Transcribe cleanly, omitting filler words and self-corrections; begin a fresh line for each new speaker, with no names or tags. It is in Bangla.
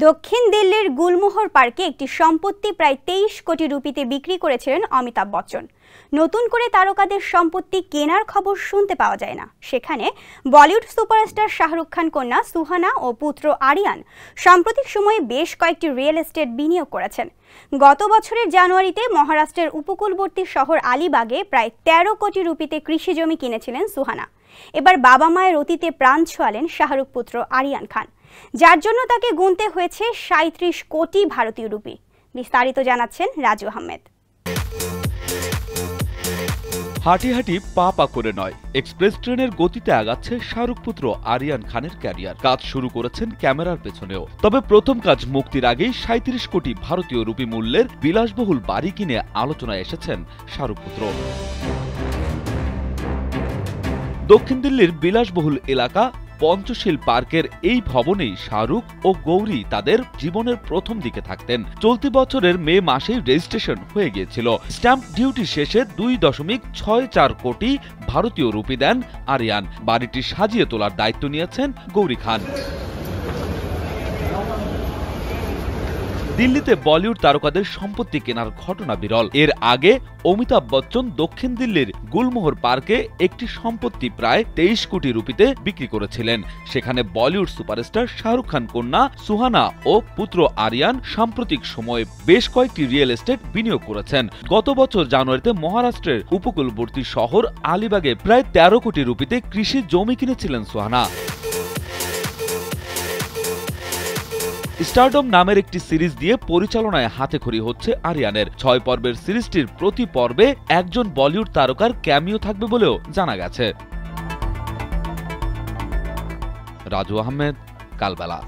দক্ষিণ দিল্লির গুলমোহর পার্কে একটি সম্পত্তি প্রায় 23 কোটি রুপিতে বিক্রি করেছিলেন অমিতাভ বচ্চন। নতুন করে তারকাদের সম্পত্তি কেনার খবর শুনতে পাওয়া যায় না। সেখানে বলিউড সুপারস্টার শাহরুখ খান কন্যা সুহানা ও পুত্র আরিয়ান সাম্প্রতিক সময়ে বেশ কয়েকটি রিয়েল এস্টেট বিনিয়োগ করেছেন। গত বছরের জানুয়ারিতে মহারাষ্ট্রের উপকূলবর্তী শহর আলিবাগে প্রায় 13 কোটি রুপিতে কৃষি জমি কিনেছিলেন সুহানা। এবার বাবা মায়ের অতীতে প্রাণ ছোঁয়ালেন শাহরুখ পুত্র আরিয়ান খান, যার জন্য তাকে গুনতে হয়েছে 37 কোটি ভারতীয় রুপি। বিস্তারিত জানাচ্ছেন রাজু আহমেদ।
হাঁটি হাঁটি পা পা করে নয়, এক্সপ্রেস ট্রেনের গতিতে আগাচ্ছে শাহরুখ পুত্র আরিয়ান খানের ক্যারিয়ার। কাজ শুরু করেছেন ক্যামেরার পেছনেও। তবে প্রথম কাজ মুক্তির আগেই 37 কোটি ভারতীয় রুপি মূল্যের বিলাসবহুল বাড়ি কিনে আলোচনায় এসেছেন শাহরুখ পুত্র। দক্ষিণ দিল্লির বিলাসবহুল এলাকা পঞ্চশীল পার্কের এই ভবনেই শাহরুখ ও গৌরী তাদের জীবনের প্রথম দিকে থাকতেন। চলতি বছরের মে মাসেই রেজিস্ট্রেশন হয়ে গিয়েছিল। স্ট্যাম্প ডিউটি শেষে 2.64 কোটি ভারতীয় রুপি দেন আরিয়ান। বাড়িটি সাজিয়ে তোলার দায়িত্ব নিয়েছেন গৌরী খান। দিল্লিতে বলিউড তারকাদের সম্পত্তি কেনার ঘটনা বিরল। এর আগে অমিতাভ বচ্চন দক্ষিণ দিল্লির গুলমোহর পার্কে একটি সম্পত্তি প্রায় 23 কোটি রুপিতে বিক্রি করেছিলেন। সেখানে বলিউড সুপারস্টার শাহরুখ খান কন্যা সুহানা ও পুত্র আরিয়ান সাম্প্রতিক সময়ে বেশ কয়েকটি রিয়েল এস্টেট বিনিয়োগ করেছেন। গত বছর জানুয়ারিতে মহারাষ্ট্রের উপকূলবর্তী শহর আলিবাগে প্রায় 13 কোটি রুপিতে কৃষি জমি কিনেছিলেন সুহানা। স্টারডম নামের একটি সিরিজ দিয়ে পরিচালনায় হাতেখড়ি হচ্ছে আরিয়ানের। 6 পর্বের সিরিজটির প্রতি পর্বে একজন বলিউড তারকার ক্যামিও থাকবে বলেও জানা গেছে। রাজু আহমেদ, কালবেলা।